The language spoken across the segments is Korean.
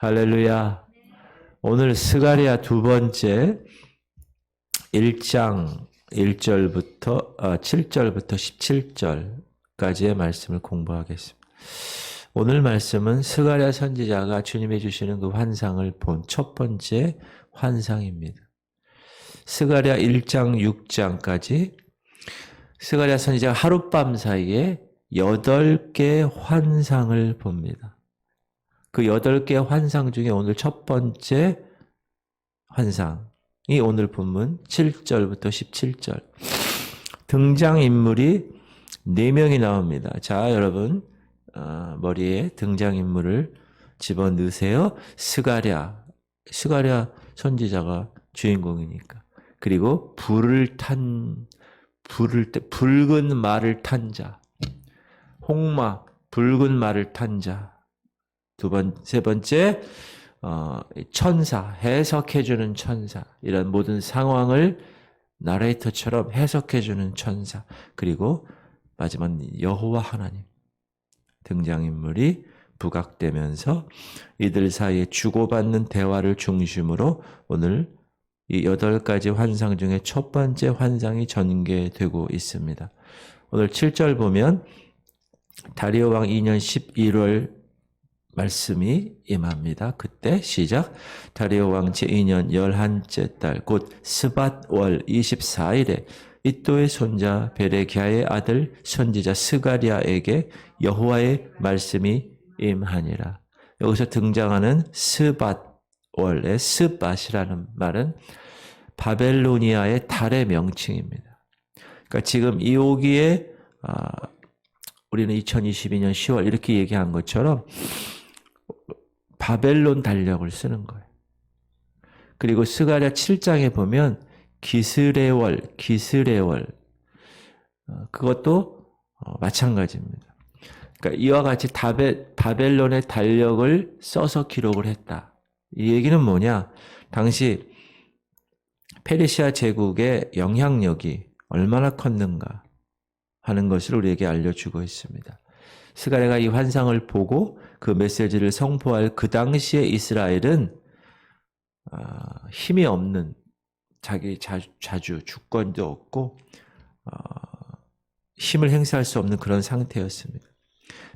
할렐루야. 오늘 스가랴 두 번째 1장 1절부터 7절부터 17절까지의 말씀을 공부하겠습니다. 오늘 말씀은 스가랴 선지자가 주님이 주시는 그 환상을 본 첫 번째 환상입니다. 스가랴 1장 6장까지 스가랴 선지자가 하룻밤 사이에 8개 환상을 봅니다. 그 8개 환상 중에 오늘 첫 번째 환상이 오늘 본문 7절부터 17절. 등장인물이 4명이 나옵니다. 자, 여러분 머리에 등장인물을 집어넣으세요. 스가랴 선지자가 주인공이니까. 그리고 붉은 말을 탄 자. 홍마, 붉은 말을 탄 자. 세 번째, 천사, 해석해주는 천사. 이런 모든 상황을 나레이터처럼 해석해주는 천사. 그리고 마지막 여호와 하나님. 등장인물이 부각되면서 이들 사이에 주고받는 대화를 중심으로 오늘 이 8가지 환상 중에 첫 번째 환상이 전개되고 있습니다. 오늘 7절 보면 다리오 왕 2년 11월 말씀이 임합니다. 그때 시작. 다리오 왕 제2년 11째 달 곧 스밧월 24일에 이또의 손자 베레기야의 아들 선지자 스가랴에게 여호와의 말씀이 임하니라. 여기서 등장하는 스밧월의 스밧이라는 말은 바벨로니아의 달의 명칭입니다. 그러니까 지금 이 오기에 우리는 2022년 10월 이렇게 얘기한 것처럼 바벨론 달력을 쓰는 거예요. 그리고 스가랴 7장에 보면 기스레월 그것도 마찬가지입니다. 그러니까 이와 같이 바벨론의 달력을 써서 기록을 했다. 이 얘기는 뭐냐? 당시 페르시아 제국의 영향력이 얼마나 컸는가 하는 것을 우리에게 알려주고 있습니다. 스가랴가 이 환상을 보고 그 메시지를 선포할 그 당시의 이스라엘은 힘이 없는 자기 자주 주권도 없고 힘을 행사할 수 없는 그런 상태였습니다.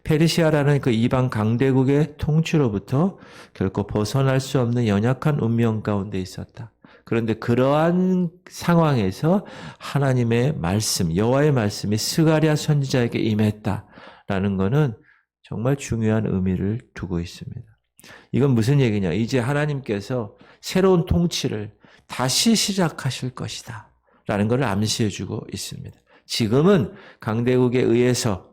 페르시아라는 그 이방 강대국의 통치로부터 결코 벗어날 수 없는 연약한 운명 가운데 있었다. 그런데 그러한 상황에서 하나님의 말씀, 여호와의 말씀이 스가랴 선지자에게 임했다라는 것은 정말 중요한 의미를 두고 있습니다. 이건 무슨 얘기냐? 이제 하나님께서 새로운 통치를 다시 시작하실 것이다 라는 것을 암시해주고 있습니다. 지금은 강대국에 의해서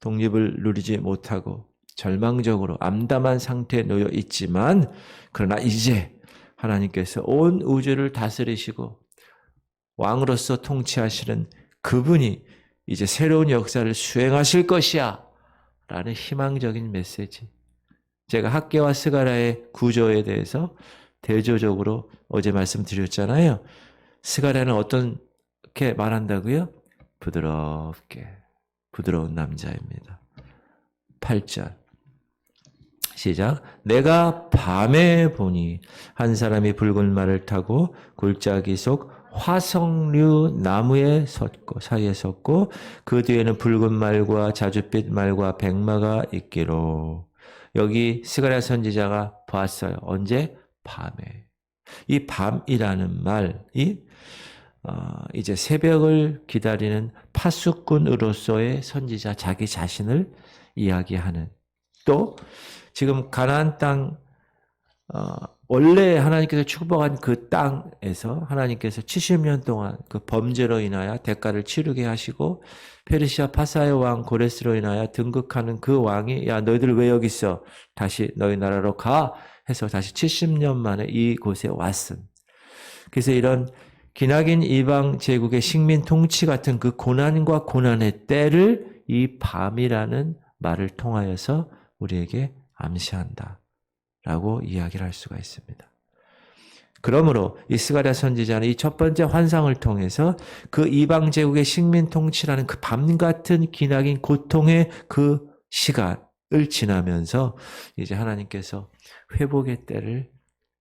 독립을 누리지 못하고 절망적으로 암담한 상태에 놓여 있지만 그러나 이제 하나님께서 온 우주를 다스리시고 왕으로서 통치하시는 그분이 이제 새로운 역사를 수행하실 것이야 라는 희망적인 메시지. 제가 학개와 스가랴의 구조에 대해서 대조적으로 어제 말씀드렸잖아요. 스가랴는 어떻게 말한다고요? 부드러운 남자입니다. 8절 시작. 내가 밤에 보니 한 사람이 붉은 말을 타고 골짜기 속 화석류 나무에 사이에 섰고 그 뒤에는 붉은 말과 자줏빛 말과 백마가 있기로. 여기 스가랴 선지자가 봤어요. 언제? 밤에. 이 밤이라는 말이 이제 새벽을 기다리는 파수꾼으로서의 선지자 자기 자신을 이야기하는, 또 지금 가나안 땅 원래 하나님께서 축복한 그 땅에서 하나님께서 70년 동안 그 범죄로 인하여 대가를 치르게 하시고 페르시아 파사의 왕 고레스로 인하여 등극하는 그 왕이 야 너희들 왜 여기 있어? 다시 너희 나라로 가 해서 다시 70년 만에 이곳에 왔음. 그래서 이런 기나긴 이방 제국의 식민 통치 같은 그 고난과 고난의 때를 이 밤이라는 말을 통하여서 우리에게 암시한다 라고 이야기를 할 수가 있습니다. 그러므로 이 스가랴 선지자는 이 첫 번째 환상을 통해서 그 이방 제국의 식민 통치라는 그 밤 같은 기나긴 고통의 그 시간, 지나면서 이제 하나님께서 회복의 때를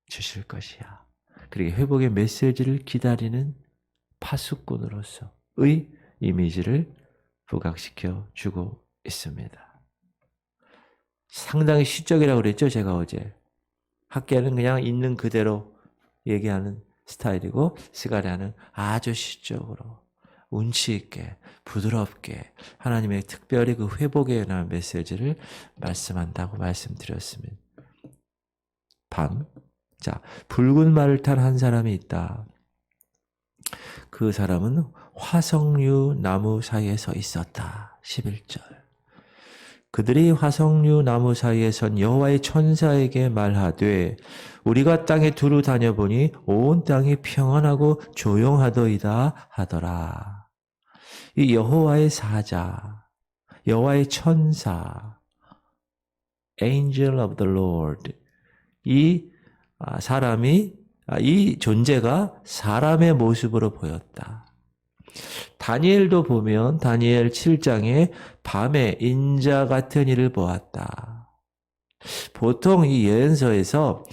주실 것이야. 그리고 회복의 메시지를 기다리는 파수꾼으로서의 이미지를 부각시켜 주고 있습니다. 상당히 시적이라고 그랬죠, 제가 어제. 학계는 그냥 있는 그대로 얘기하는 스타일이고 스가랴는 아주 시적으로 운치 있게 부드럽게 하나님의 특별히 그 회복에 관한 메시지를 말씀한다고 말씀드렸습니다. 밤. 자, 붉은 말을 탄 한 사람이 있다. 그 사람은 화석류 나무 사이에 서 있었다. 11절. 그들이 화석류 나무 사이에 선 여호와의 천사에게 말하되 우리가 땅에 두루 다녀보니 온 땅이 평안하고 조용하더이다 하더라. 이 여호와의 사자, 여호와의 천사, Angel of the Lord, 이 사람이 이 존재가 사람의 모습으로 보였다. 다니엘도 보면 다니엘 7장에 밤에 인자 같은 이를 보았다. 보통 이 예언서에서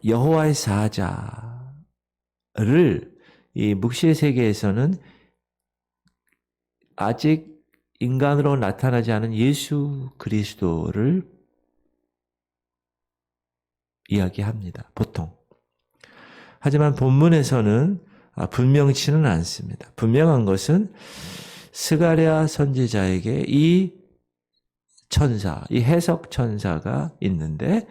여호와의 사자를 이 묵시의 세계에서는 아직 인간으로 나타나지 않은 예수 그리스도를 이야기합니다. 보통. 하지만 본문에서는 분명치는 않습니다. 분명한 것은 스가랴 선지자에게 이 천사, 이 해석 천사가 있는데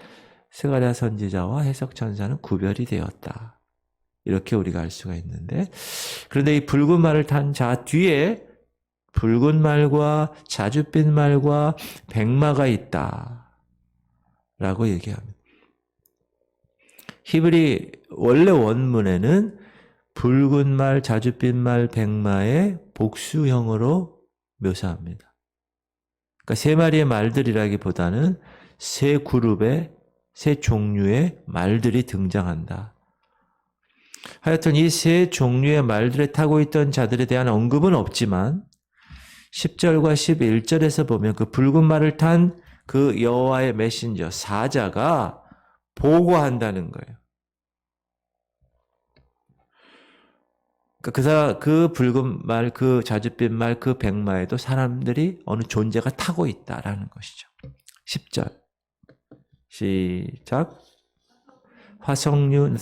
스가랴 선지자와 해석 천사는 구별이 되었다. 이렇게 우리가 알 수가 있는데 그런데 이 붉은 말을 탄 자 뒤에 붉은 말과 자줏빛 말과 백마가 있다. 라고 얘기합니다. 히브리 원래 원문에는 붉은 말, 자줏빛 말, 백마의 복수형으로 묘사합니다. 그러니까 세 마리의 말들이라기보다는 세 그룹의, 세 종류의 말들이 등장한다. 하여튼 이 세 종류의 말들에 타고 있던 자들에 대한 언급은 없지만 10절과 11절에서 보면 그 붉은 말을 탄 그 여호와의 메신저, 사자가 보고한다는 거예요. 그 붉은 말, 그 자줏빛 말, 그 백마에도 사람들이 어느 존재가 타고 있다라는 것이죠. 10절 시작. 화석류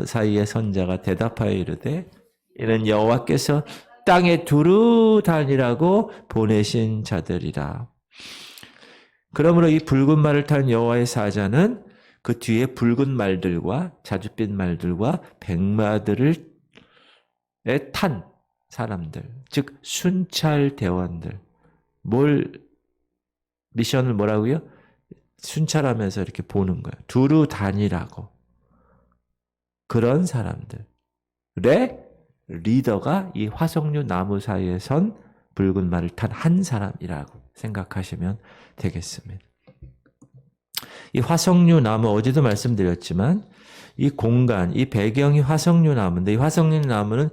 사이의 선자가 대답하여 이르되 이는 여호와께서 땅에 두루 다니라고 보내신 자들이라. 그러므로 이 붉은 말을 탄 여호와의 사자는 그 뒤에 붉은 말들과 자줏빛 말들과 백마들을 탄 사람들, 즉 순찰 대원들, 미션을 뭐라고요? 순찰하면서 이렇게 보는 거예요. 두루 다니라고. 그런 사람들의 리더가 이 화석류 나무 사이에 선 붉은 말을 탄 한 사람이라고 생각하시면 되겠습니다. 이 화석류 나무 어제도 말씀드렸지만 이 공간, 이 배경이 화석류 나무인데 이 화석류 나무는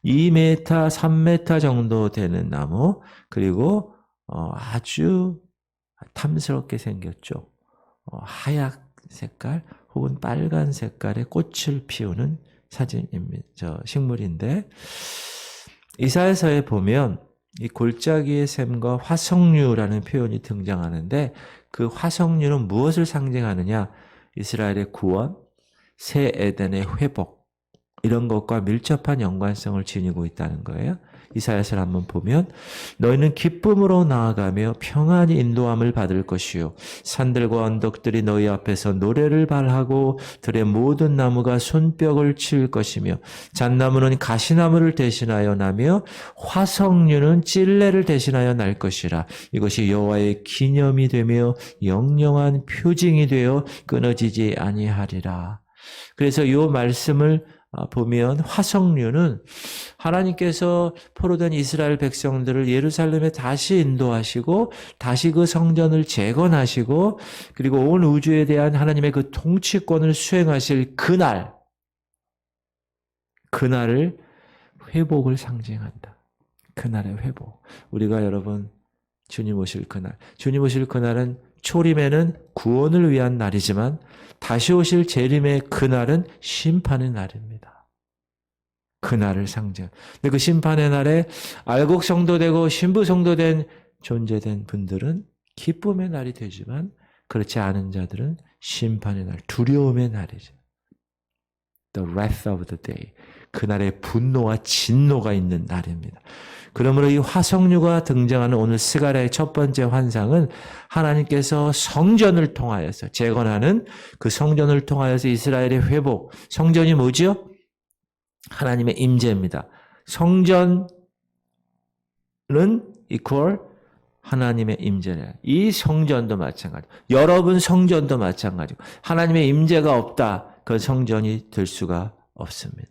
2m, 3m 정도 되는 나무 그리고 아주 탐스럽게 생겼죠. 하얀 색깔 혹은 빨간 색깔의 꽃을 피우는 식물인데 이사야서에 보면 이 골짜기의 샘과 화석류라는 표현이 등장하는데 그 화석류는 무엇을 상징하느냐? 이스라엘의 구원, 새 에덴의 회복 이런 것과 밀접한 연관성을 지니고 있다는 거예요. 이사야서를 한번 보면 너희는 기쁨으로 나아가며 평안히 인도함을 받을 것이요 산들과 언덕들이 너희 앞에서 노래를 발하고 들의 모든 나무가 손뼉을 칠 것이며 잣나무는 가시나무를 대신하여 나며 화석류는 찔레를 대신하여 날 것이라. 이것이 여호와의 기념이 되며 영영한 표징이 되어 끊어지지 아니하리라. 그래서 이 말씀을 보면 화석류는 하나님께서 포로된 이스라엘 백성들을 예루살렘에 다시 인도하시고 다시 그 성전을 재건하시고 그리고 온 우주에 대한 하나님의 그 통치권을 수행하실 그날을 회복을 상징한다. 그날의 회복. 우리가 여러분 주님 오실 그날. 주님 오실 그날은 초림에는 구원을 위한 날이지만 다시 오실 재림의 그날은 심판의 날입니다. 그날을 상징. 근데 그 심판의 날에 알곡 성도되고 신부 성도된 존재된 분들은 기쁨의 날이 되지만 그렇지 않은 자들은 심판의 날, 두려움의 날이죠. The wrath of the day. 그날의 분노와 진노가 있는 날입니다. 그러므로 이 화석류가 등장하는 오늘 스가랴의 첫 번째 환상은 하나님께서 성전을 통하여서 재건하는 그 성전을 통하여서 이스라엘의 회복. 성전이 뭐죠? 하나님의 임재입니다. 성전은 equal 하나님의 임재래. 이 성전도 마찬가지. 여러분 성전도 마찬가지고 하나님의 임재가 없다. 그 성전이 될 수가 없습니다.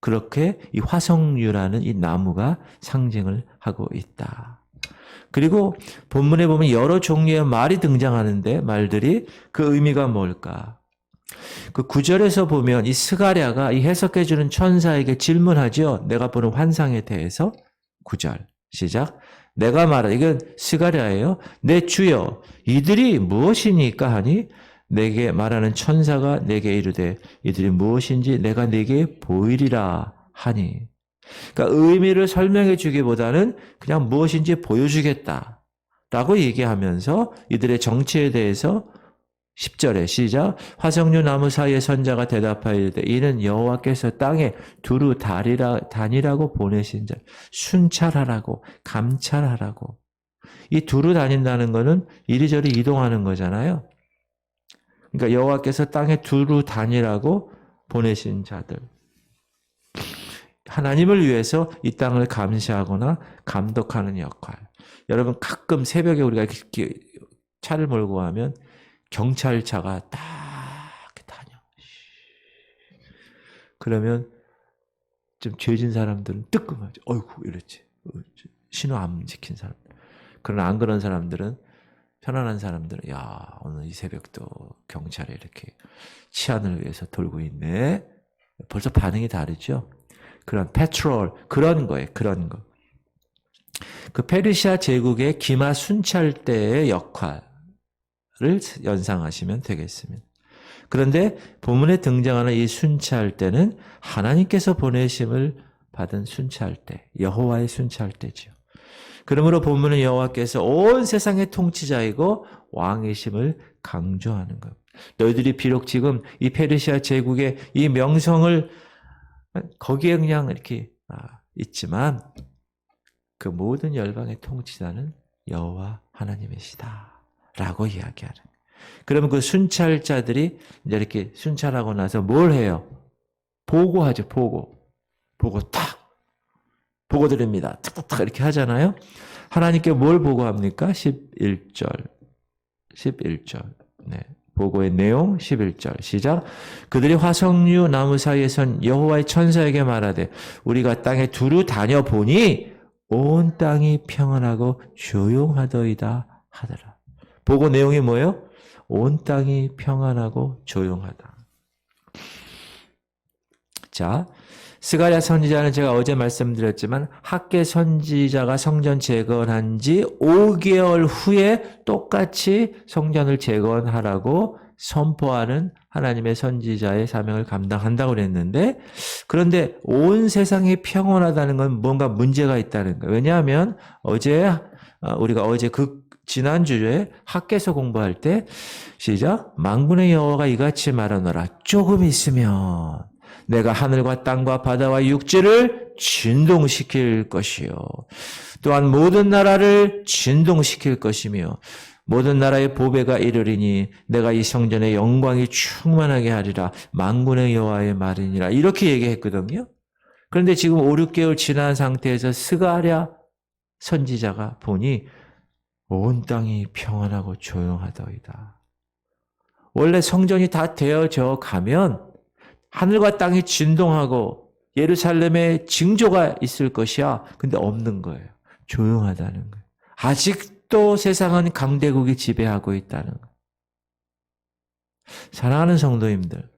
그렇게 이 화석류라는 이 나무가 상징을 하고 있다. 그리고 본문에 보면 여러 종류의 말이 등장하는데 말들이 그 의미가 뭘까? 그 9절에서 보면 이 스가랴가 이 해석해주는 천사에게 질문하죠. 내가 보는 환상에 대해서 9절 시작. 내가 말하 이건 스가랴예요. 내 주여 이들이 무엇이니까 하니 내게 말하는 천사가 내게 이르되 이들이 무엇인지 내가 내게 보이리라 하니. 그러니까 의미를 설명해 주기보다는 그냥 무엇인지 보여주겠다라고 얘기하면서 이들의 정체에 대해서 10절에 시작. 화석류 나무 사이에 선자가 대답하이르되 이는 여호와께서 땅에 두루 다니라고 보내신 자. 순찰하라고 감찰하라고. 이 두루 다닌다는 거는 이리저리 이동하는 거잖아요. 그러니까 여호와께서 땅에 두루 다니라고 보내신 자들. 하나님을 위해서 이 땅을 감시하거나 감독하는 역할. 여러분 가끔 새벽에 우리가 이렇게 차를 몰고 가면 경찰차가 딱 다녀. 그러면 좀 죄진 사람들은 뜨끔하죠. 어이구 이랬지. 신호 안 지킨 사람. 그러나 안 그런 사람들은 편안한 사람들은 야 오늘 이 새벽도 경찰이 이렇게 치안을 위해서 돌고 있네. 벌써 반응이 다르죠. 그런 패트롤 그런 거예요. 그런 거. 그 페르시아 제국의 기마 순찰대의 역할을 연상하시면 되겠습니다. 그런데 본문에 등장하는 이 순찰대는 하나님께서 보내심을 받은 순찰대, 여호와의 순찰대죠. 그러므로 본문은 여호와께서 온 세상의 통치자이고 왕이심을 강조하는 것. 너희들이 비록 지금 이 페르시아 제국의 이 명성을 거기에 그냥 이렇게 있지만 그 모든 열방의 통치자는 여호와 하나님이시다라고 이야기하는. 그러면 그 순찰자들이 이제 이렇게 순찰하고 나서 뭘 해요? 보고하죠. 보고 탁 보고 드립니다. 탁탁탁 이렇게 하잖아요. 하나님께 뭘 보고합니까? 11절. 네. 보고의 내용 11절 시작. 그들이 화석류 나무 사이에 선 여호와의 천사에게 말하되 우리가 땅에 두루 다녀보니 온 땅이 평안하고 조용하더이다 하더라. 보고 내용이 뭐예요? 온 땅이 평안하고 조용하다. 자, 스가랴 선지자는 제가 어제 말씀드렸지만 학계 선지자가 성전 재건한 지 5개월 후에 똑같이 성전을 재건하라고 선포하는 하나님의 선지자의 사명을 감당한다고 그랬는데 그런데 온 세상이 평온하다는 건 뭔가 문제가 있다는 거예요. 왜냐하면 우리가 어제 지난주에 학계서 공부할 때 시작 만군의 여호와가 이같이 말하노라 조금 있으면 내가 하늘과 땅과 바다와 육지를 진동시킬 것이요. 또한 모든 나라를 진동시킬 것이며 모든 나라의 보배가 이르리니 내가 이 성전의 영광이 충만하게 하리라. 만군의 여호와의 말이니라. 이렇게 얘기했거든요. 그런데 지금 5, 6개월 지난 상태에서 스가랴 선지자가 보니 온 땅이 평안하고 조용하더이다. 원래 성전이 다 되어져 가면 하늘과 땅이 진동하고 예루살렘에 징조가 있을 것이야. 근데 없는 거예요. 조용하다는 거예요. 아직도 세상은 강대국이 지배하고 있다는 거예요. 사랑하는 성도님들,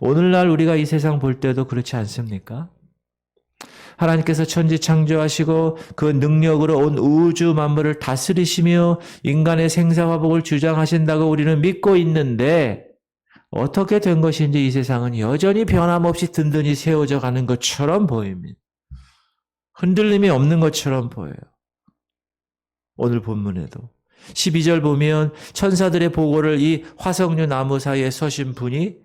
오늘날 우리가 이 세상 볼 때도 그렇지 않습니까? 하나님께서 천지 창조하시고 그 능력으로 온 우주 만물을 다스리시며 인간의 생사화복을 주장하신다고 우리는 믿고 있는데 어떻게 된 것인지 이 세상은 여전히 변함없이 든든히 세워져 가는 것처럼 보입니다. 흔들림이 없는 것처럼 보여요. 오늘 본문에도 12절 보면 천사들의 보고를 이 화석류 나무 사이에 서신 분이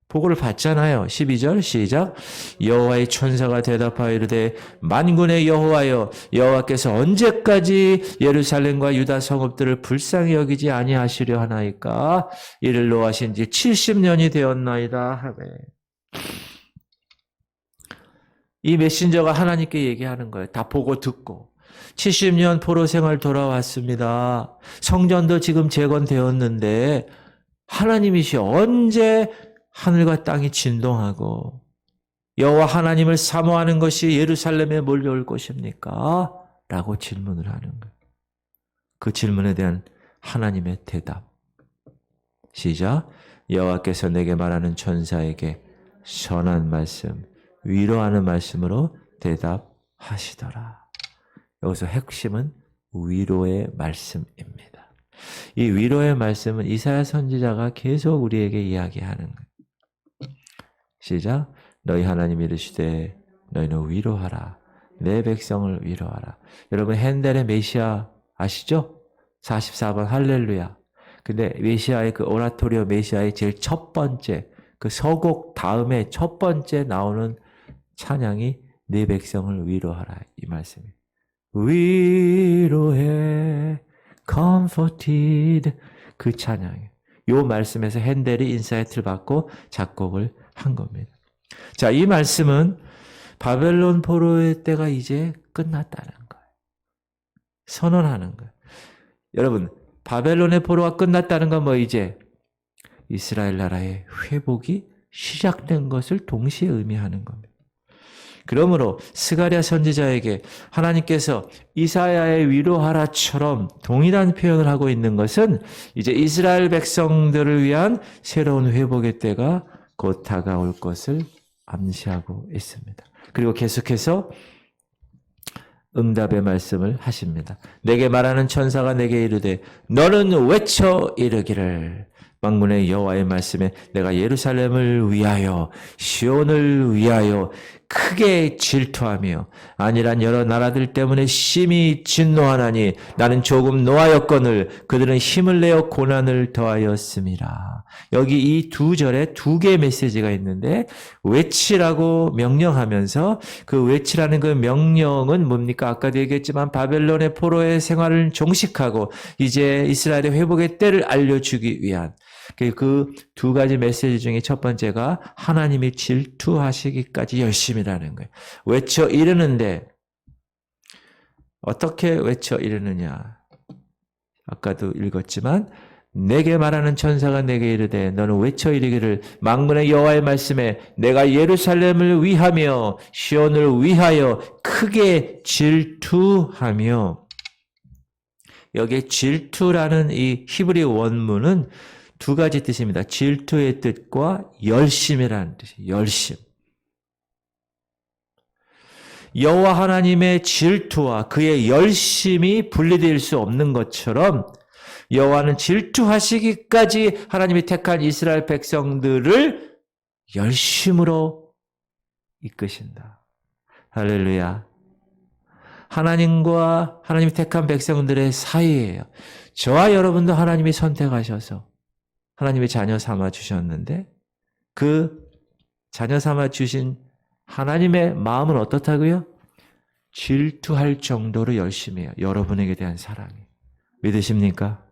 보고를 받잖아요. 12절 시작. 여호와의 천사가 대답하여 이르되 만군의 여호와여 여호와께서 언제까지 예루살렘과 유다 성읍들을 불쌍히 여기지 아니하시려 하나이까 이를 노하신 지 70년이 되었나이다 하매. 이 메신저가 하나님께 얘기하는 거예요. 다 보고 듣고 70년 포로 생활 돌아왔습니다. 성전도 지금 재건되었는데 하나님이시 언제 하늘과 땅이 진동하고 여호와 하나님을 사모하는 것이 예루살렘에 몰려올 것입니까? 라고 질문을 하는 거예요. 그 질문에 대한 하나님의 대답. 시작. 여호와께서 내게 말하는 천사에게 선한 말씀, 위로하는 말씀으로 대답하시더라. 여기서 핵심은 위로의 말씀입니다. 이 위로의 말씀은 이사야 선지자가 계속 우리에게 이야기하는 거예요. 시작. 너희 하나님 이르시되 너희는 위로하라. 내 백성을 위로하라. 여러분 핸델의 메시아 아시죠? 44번 할렐루야. 근데 메시아의 그 오라토리오 메시아의 제일 첫 번째 그 서곡 다음에 첫 번째 나오는 찬양이 내 백성을 위로하라 이 말씀이에요. 위로해 comforted 그 찬양이에요. 이 말씀에서 핸델이 인사이트를 받고 작곡을 한 겁니다. 자, 이 말씀은 바벨론 포로의 때가 이제 끝났다는 거예요. 선언하는 거예요. 여러분, 바벨론의 포로가 끝났다는 건 뭐 이제 이스라엘 나라의 회복이 시작된 것을 동시에 의미하는 겁니다. 그러므로 스가랴 선지자에게 하나님께서 이사야의 위로하라처럼 동일한 표현을 하고 있는 것은 이제 이스라엘 백성들을 위한 새로운 회복의 때가 곧 다가올 것을 암시하고 있습니다. 그리고 계속해서 응답의 말씀을 하십니다. 내게 말하는 천사가 내게 이르되 너는 외쳐 이르기를 만군의 여호와의 말씀에 내가 예루살렘을 위하여 시온을 위하여 크게 질투하며 아니란 여러 나라들 때문에 심히 진노하나니 나는 조금 노하였거늘 그들은 힘을 내어 고난을 더하였음이라. 여기 이 두 절에 두 개의 메시지가 있는데 외치라고 명령하면서 그 외치라는 그 명령은 뭡니까? 아까도 얘기했지만 바벨론의 포로의 생활을 종식하고 이제 이스라엘의 회복의 때를 알려주기 위한 그 두 가지 메시지 중에 첫 번째가 하나님이 질투하시기까지 열심이라는 거예요. 외쳐 이르는데 어떻게 외쳐 이르느냐? 아까도 읽었지만 내게 말하는 천사가 내게 이르되 너는 외쳐 이르기를 만군의 여호와의 말씀에 내가 예루살렘을 위하며 시온을 위하여 크게 질투하며 여기에 질투라는 이 히브리 원문은 두 가지 뜻입니다. 질투의 뜻과 열심이라는 뜻이에요. 열심. 여호와 하나님의 질투와 그의 열심이 분리될 수 없는 것처럼 여호와는 질투하시기까지 하나님이 택한 이스라엘 백성들을 열심으로 이끄신다. 할렐루야. 하나님과 하나님이 택한 백성들의 사이예요. 저와 여러분도 하나님이 선택하셔서 하나님의 자녀 삼아 주셨는데 그 자녀 삼아 주신 하나님의 마음은 어떻다고요? 질투할 정도로 열심히 해요. 여러분에게 대한 사랑이. 믿으십니까?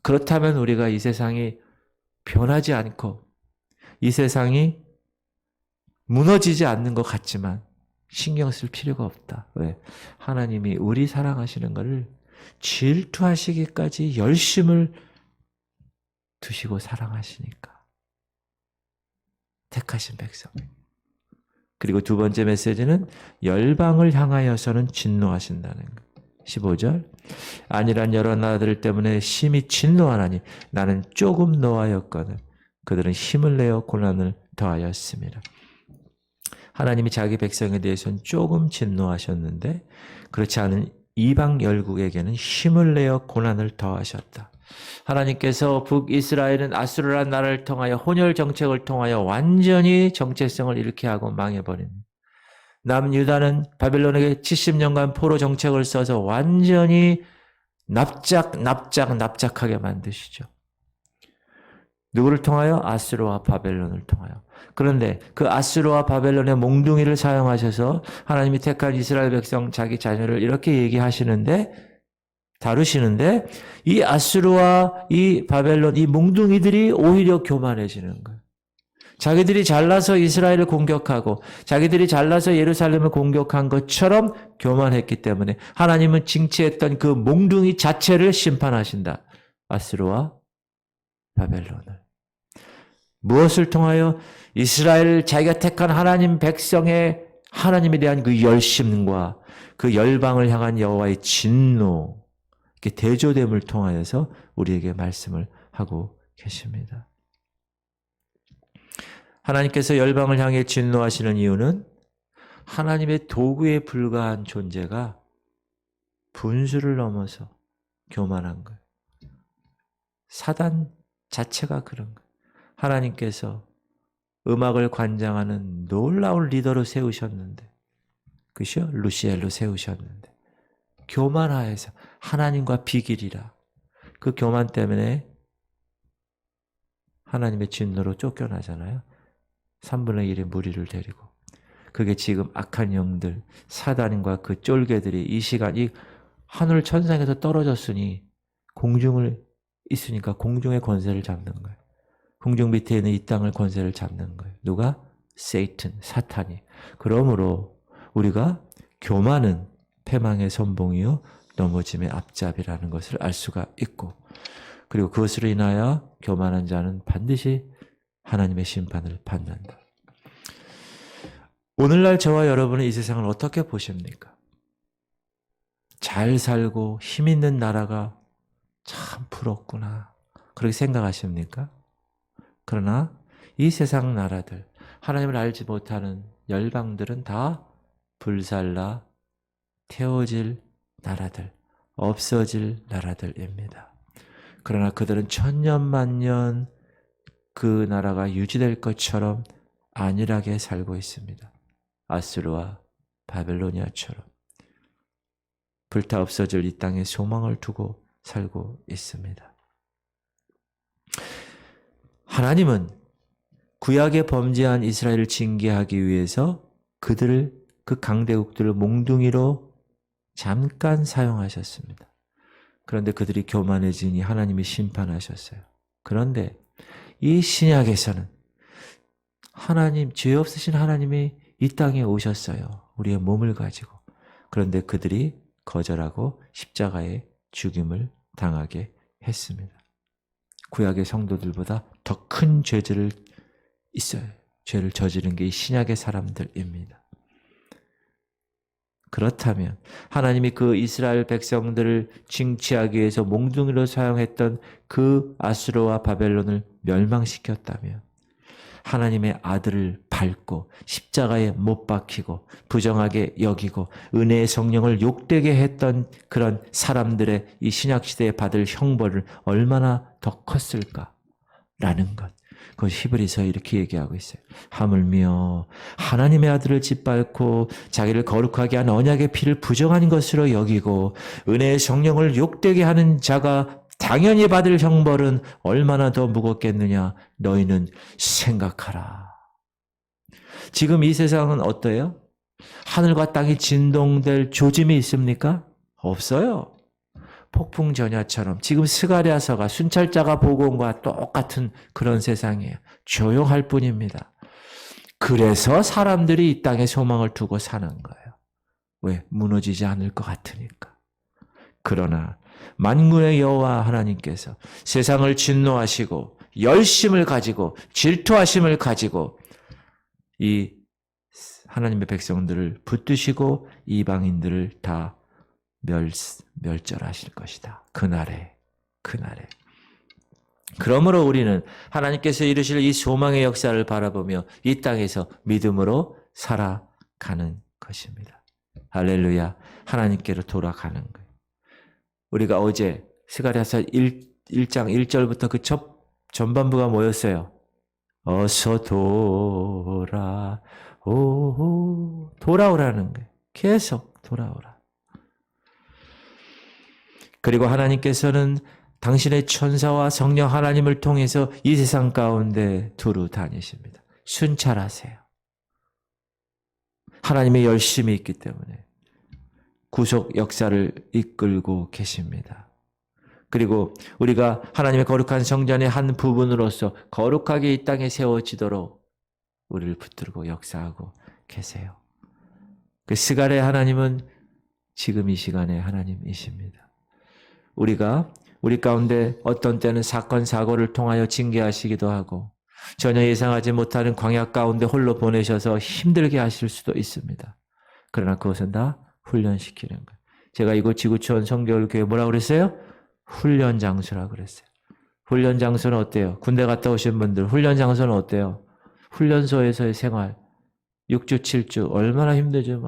그렇다면 우리가 이 세상이 변하지 않고 이 세상이 무너지지 않는 것 같지만 신경 쓸 필요가 없다. 왜? 하나님이 우리 사랑하시는 것을 질투하시기까지 열심을 두시고 사랑하시니까. 택하신 백성. 그리고 두 번째 메시지는 열방을 향하여서는 진노하신다는 것. 15절. 아니란 여러 나라들 때문에 심히 진노하나니 나는 조금 노하였거늘 그들은 힘을 내어 고난을 더하였습니다. 하나님이 자기 백성에 대해서는 조금 진노하셨는데 그렇지 않은 이방 열국에게는 힘을 내어 고난을 더하셨다. 하나님께서 북이스라엘은 아수르라는 나라를 통하여 혼혈 정책을 통하여 완전히 정체성을 잃게 하고 망해버립니다. 남유다는 바벨론에게 70년간 포로 정책을 써서 완전히 납작하게 만드시죠. 누구를 통하여? 아수르와 바벨론을 통하여. 그런데 그 아수르와 바벨론의 몽둥이를 사용하셔서 하나님이 택한 이스라엘 백성 자기 자녀를 이렇게 다루시는데 이 아수르와 이 바벨론 이 몽둥이들이 오히려 교만해지는 거예요. 자기들이 잘나서 이스라엘을 공격하고 자기들이 잘나서 예루살렘을 공격한 것처럼 교만했기 때문에 하나님은 징치했던 그 몽둥이 자체를 심판하신다. 아수르와 바벨론을. 무엇을 통하여? 이스라엘 자기가 택한 하나님 백성의 하나님에 대한 그 열심과 그 열방을 향한 여호와의 진노, 대조됨을 통하여서 우리에게 말씀을 하고 계십니다. 하나님께서 열방을 향해 진노하시는 이유는 하나님의 도구에 불과한 존재가 분수를 넘어서 교만한 거예요. 사단 자체가 그런 거예요. 하나님께서 음악을 관장하는 놀라운 리더로 세우셨는데, 그죠? 루시엘로 세우셨는데, 교만하여서 하나님과 비길이라. 그 교만 때문에 하나님의 진노로 쫓겨나잖아요. 3분의 1의 무리를 데리고. 그게 지금 악한 영들, 사단과 그 쫄개들이 이 시간, 이 하늘 천상에서 떨어졌으니 공중을 있으니까 공중의 권세를 잡는 거예요. 공중 밑에 있는 이 땅을 권세를 잡는 거예요. 누가? 세이튼, 사탄이. 그러므로 우리가 교만은 패망의 선봉이요 넘어짐의 앞잡이라는 것을 알 수가 있고, 그리고 그것으로 인하여 교만한 자는 반드시 하나님의 심판을 받는다. 오늘날 저와 여러분은 이 세상을 어떻게 보십니까? 잘 살고 힘 있는 나라가 참 부럽구나, 그렇게 생각하십니까? 그러나 이 세상 나라들, 하나님을 알지 못하는 열방들은 다 불살라 태워질 나라들, 없어질 나라들입니다. 그러나 그들은 천년만년 그 나라가 유지될 것처럼 안일하게 살고 있습니다. 아수르와 바벨로니아처럼 불타 없어질 이 땅에 소망을 두고 살고 있습니다. 하나님은 구약에 범죄한 이스라엘을 징계하기 위해서 그들을, 그 강대국들을 몽둥이로 잠깐 사용하셨습니다. 그런데 그들이 교만해지니 하나님이 심판하셨어요. 그런데 이 신약에서는 하나님, 죄 없으신 하나님이 이 땅에 오셨어요. 우리의 몸을 가지고. 그런데 그들이 거절하고 십자가에 죽임을 당하게 했습니다. 구약의 성도들보다 더 큰 죄를 있어요. 죄를 저지른 게 이 신약의 사람들입니다. 그렇다면 하나님이 그 이스라엘 백성들을 징치하기 위해서 몽둥이로 사용했던 그 아수르와 바벨론을 멸망시켰다면, 하나님의 아들을 밟고 십자가에 못 박히고 부정하게 여기고 은혜의 성령을 욕되게 했던 그런 사람들의 이 신약시대에 받을 형벌을 얼마나 더 컸을까라는 것, 그 히브리서에 이렇게 얘기하고 있어요. 하물며 하나님의 아들을 짓밟고 자기를 거룩하게 한 언약의 피를 부정한 것으로 여기고 은혜의 성령을 욕되게 하는 자가 당연히 받을 형벌은 얼마나 더 무겁겠느냐, 너희는 생각하라. 지금 이 세상은 어때요? 하늘과 땅이 진동될 조짐이 있습니까? 없어요. 폭풍 전야처럼 지금 스가랴서가, 순찰자가 보고 온 것과 똑같은 그런 세상이에요. 조용할 뿐입니다. 그래서 사람들이 이 땅에 소망을 두고 사는 거예요. 왜? 무너지지 않을 것 같으니까. 그러나 만군의 여호와 하나님께서 세상을 진노하시고 열심을 가지고 질투하심을 가지고 이 하나님의 백성들을 붙드시고 이방인들을 다 멸절하실 것이다. 그날에. 그러므로 우리는 하나님께서 이루실 이 소망의 역사를 바라보며 이 땅에서 믿음으로 살아가는 것입니다. 할렐루야. 하나님께로 돌아가는 거예요. 우리가 어제 스가랴서 1장 1절부터 그 전반부가 뭐였어요? 어서 돌아오라는 거예요. 계속 돌아오라. 그리고 하나님께서는 당신의 천사와 성령 하나님을 통해서 이 세상 가운데 두루 다니십니다. 순찰하세요. 하나님의 열심이 있기 때문에 구속 역사를 이끌고 계십니다. 그리고 우리가 하나님의 거룩한 성전의 한 부분으로서 거룩하게 이 땅에 세워지도록 우리를 붙들고 역사하고 계세요. 그 스가랴의 하나님은 지금 이 시간에 하나님이십니다. 우리가 우리 가운데 어떤 때는 사건 사고를 통하여 징계하시기도 하고 전혀 예상하지 못하는 광야 가운데 홀로 보내셔서 힘들게 하실 수도 있습니다. 그러나 그것은 다 훈련시키는 거예요. 제가 이곳 지구촌 성결교회 뭐라고 그랬어요? 훈련 장소라고 그랬어요. 훈련 장소는 어때요? 군대 갔다 오신 분들 훈련 장소는 어때요? 훈련소에서의 생활 6주 7주 얼마나 힘들죠.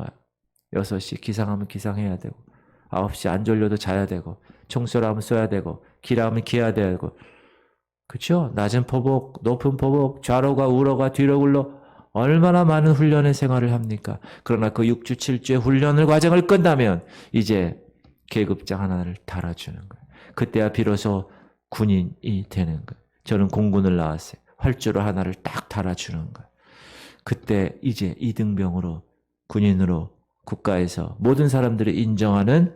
6시 기상하면 기상해야 되고 9시 안 졸려도 자야 되고 총소리하면 쏘야 되고 기라하면 기해야 되고 그렇죠? 낮은 포복 높은 포복 좌로가 우로가 뒤로 굴러 얼마나 많은 훈련의 생활을 합니까? 그러나 그 6주 7주의 훈련을 과정을 끝나면 이제 계급장 하나를 달아주는 거예요. 그때야 비로소 군인이 되는 거예요. 저는 공군을 나왔어요. 활주로 하나를 딱 달아주는 거예요. 그때 이제 이등병으로 군인으로 국가에서 모든 사람들이 인정하는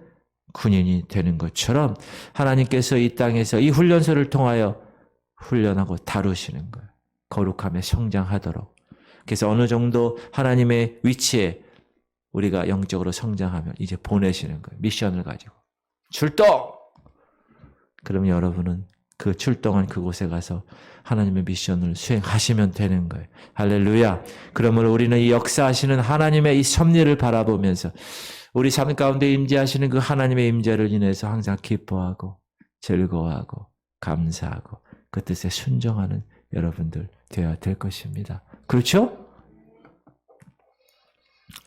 군인이 되는 것처럼 하나님께서 이 땅에서 이 훈련소를 통하여 훈련하고 다루시는 거예요. 거룩함에 성장하도록. 그래서 어느 정도 하나님의 위치에 우리가 영적으로 성장하면 이제 보내시는 거예요. 미션을 가지고. 출동! 그럼 여러분은 그 출동한 그곳에 가서 하나님의 미션을 수행하시면 되는 거예요. 할렐루야. 그러므로 우리는 이 역사하시는 하나님의 이 섭리를 바라보면서 우리 삶 가운데 임재하시는 그 하나님의 임재를 인해서 항상 기뻐하고 즐거워하고 감사하고 그 뜻에 순종하는 여러분들 되어야 될 것입니다. 그렇죠?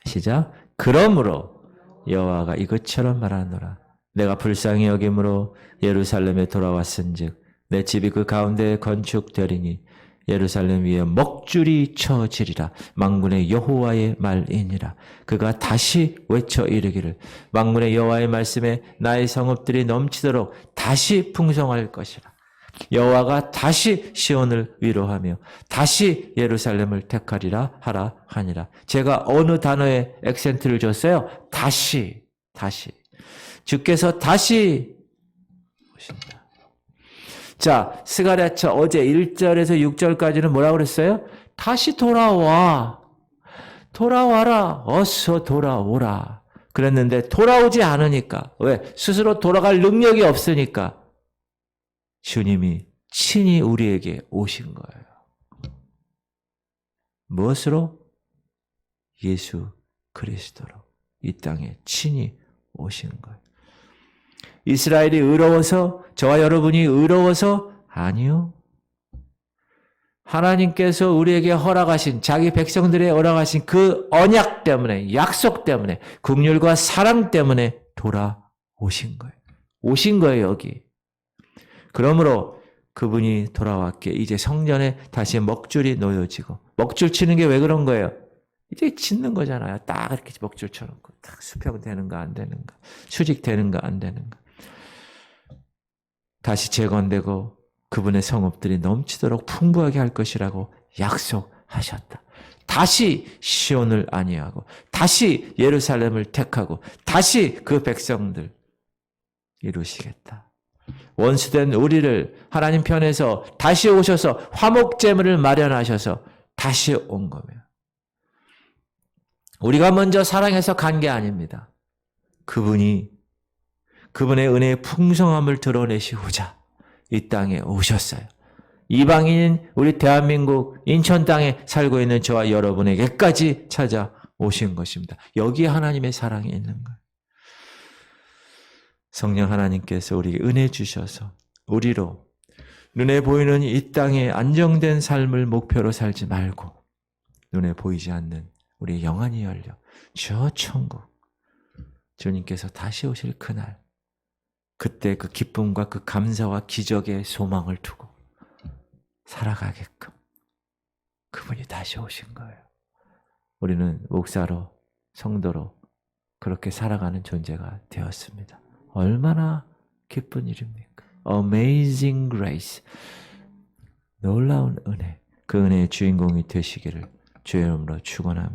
시작. 그러므로 여호와가 이것처럼 말하노라. 내가 불쌍히 여김으로 예루살렘에 돌아왔은즉 내 집이 그 가운데 건축되리니 예루살렘 위에 먹줄이 쳐지리라. 만군의 여호와의 말이니라. 그가 다시 외쳐 이르기를 만군의 여호와의 말씀에 나의 성읍들이 넘치도록 다시 풍성할 것이라. 여호와가 다시 시온을 위로하며 다시 예루살렘을 택하리라 하라 하니라. 제가 어느 단어에 액센트를 줬어요? 다시. 주께서 다시 오신다. 자, 스가랴서 어제 1절에서 6절까지는 뭐라고 그랬어요? 다시 돌아와라. 어서 돌아오라. 그랬는데 돌아오지 않으니까. 왜? 스스로 돌아갈 능력이 없으니까 주님이 친히 우리에게 오신 거예요. 무엇으로? 예수 그리스도로 이 땅에 친히 오신 거예요. 이스라엘이 의로워서 저와 여러분이 의로워서? 아니요. 하나님께서 우리에게 허락하신 자기 백성들의 허락하신 그 언약 때문에 약속 때문에 긍휼과 사랑 때문에 돌아오신 거예요. 오신 거예요 여기. 그러므로 그분이 돌아왔기에 이제 성전에 다시 먹줄이 놓여지고 먹줄 치는 게 왜 그런 거예요? 이제 짓는 거잖아요. 딱 이렇게 먹줄 쳐놓고 딱 수평되는가 안 되는가 수직되는가 안 되는가 다시 재건되고 그분의 성읍들이 넘치도록 풍부하게 할 것이라고 약속하셨다. 다시 시온을 안위하고 다시 예루살렘을 택하고 다시 그 백성들 이루시겠다. 원수된 우리를 하나님 편에서 다시 오셔서 화목제물을 마련하셔서 다시 온 거며 우리가 먼저 사랑해서 간 게 아닙니다. 그분이 그분의 은혜의 풍성함을 드러내시고자 이 땅에 오셨어요. 이방인인 우리 대한민국 인천 땅에 살고 있는 저와 여러분에게까지 찾아오신 것입니다. 여기에 하나님의 사랑이 있는 거예요. 성령 하나님께서 우리에게 은혜 주셔서 우리로 눈에 보이는 이 땅에 안정된 삶을 목표로 살지 말고 눈에 보이지 않는 우리 영안이 열려 저 천국 주님께서 다시 오실 그날 그때 그 기쁨과 그 감사와 기적의 소망을 두고 살아가게끔 그분이 다시 오신 거예요. 우리는 목사로 성도로 그렇게 살아가는 존재가 되었습니다. 얼마나 기쁜 일입니까? Amazing grace. 놀라운 은혜. 그 은혜의 주인공이 되시기를 주의 이름으로 축원합니다.